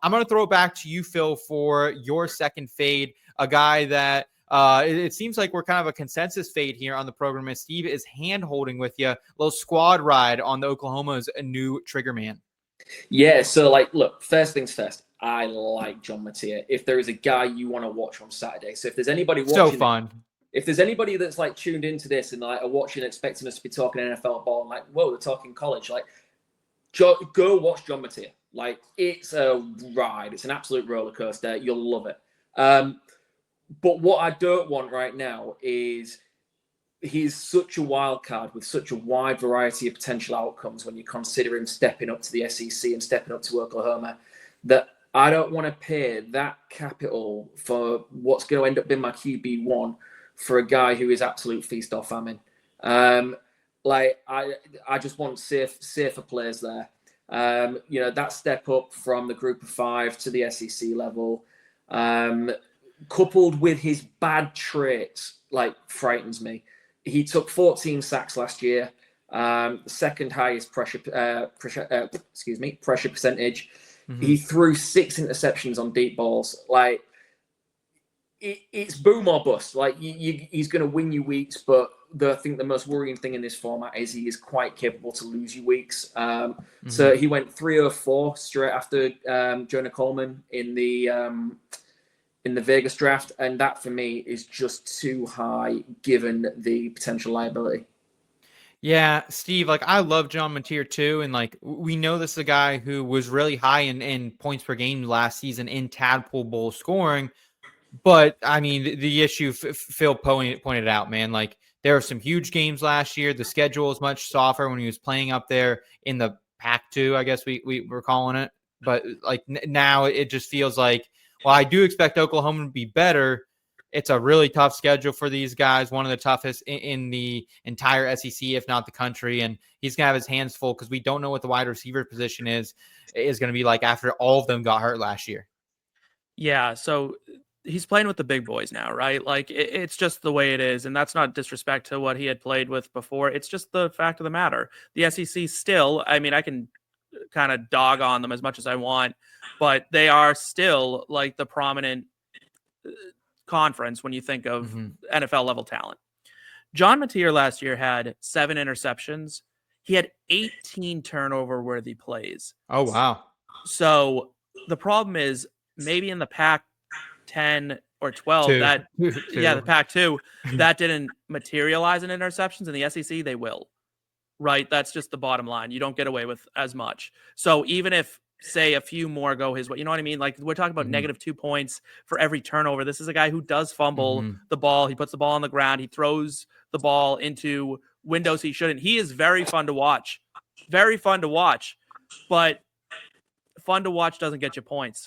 I'm going to throw it back to you, Phil, for your second fade, a guy that it seems like we're kind of a consensus fade here on the program, as Steve is hand-holding with you, a little squad ride on the Oklahoma's new trigger man. Yeah, so, like, look, first things first, I like John Mateer. If there is a guy you want to watch on Saturday, so if there's anybody watching... So fun. If there's anybody that's, like, tuned into this and, like, are watching, expecting us to be talking NFL ball, and, like, whoa, they're talking college, like, go watch John Mateer. Like, it's a ride. It's an absolute roller coaster. You'll love it. But what I don't want right now is he's such a wild card with such a wide variety of potential outcomes when you consider him stepping up to the SEC and stepping up to Oklahoma, that I don't want to pay that capital for what's going to end up being my QB1 for a guy who is absolute feast or famine. Like, I just want safer players there. You know, that step up from the group of 5 to the SEC level, coupled with his bad traits, like, frightens me. He took 14 sacks last year, second highest pressure percentage. Mm-hmm. He threw 6 interceptions on deep balls. Like, it's boom or bust. Like, he's going to win you weeks, but I think the most worrying thing in this format is he is quite capable to lose you weeks. So he went 304 straight after Jonah Coleman in the Vegas draft, and that for me is just too high given the potential liability. Yeah, Steve, like, I love John Mateer too, and like, we know this is a guy who was really high in points per game last season in Tadpole Bowl scoring. But I mean, the issue Phil pointed out, man, like, there were some huge games last year. The schedule was much softer when he was playing up there in the Pac-2, I guess we were calling it. But like, now it just feels like, well, I do expect Oklahoma to be better. It's a really tough schedule for these guys, one of the toughest in the entire SEC, if not the country. And he's going to have his hands full because we don't know what the wide receiver position is going to be like after all of them got hurt last year. Yeah, so he's playing with the big boys now, right? Like, it's just the way it is. And that's not disrespect to what he had played with before. It's just the fact of the matter. The SEC still, I mean, I can kind of dog on them as much as I want, but they are still like the prominent conference when you think of NFL level talent. John Mateer last year had 7 interceptions. He had 18 turnover worthy plays. Oh, wow. So the problem is maybe in the Pac-10 or 12, the Pac-2, that didn't materialize in interceptions. In the SEC, they will. Right? That's just the bottom line. You don't get away with as much. So even if, say, a few more go his way, you know what I mean? Like, we're talking about negative 2 points for every turnover. This is a guy who does fumble the ball. He puts the ball on the ground. He throws the ball into windows he shouldn't. He is very fun to watch. Very fun to watch. But fun to watch doesn't get you points.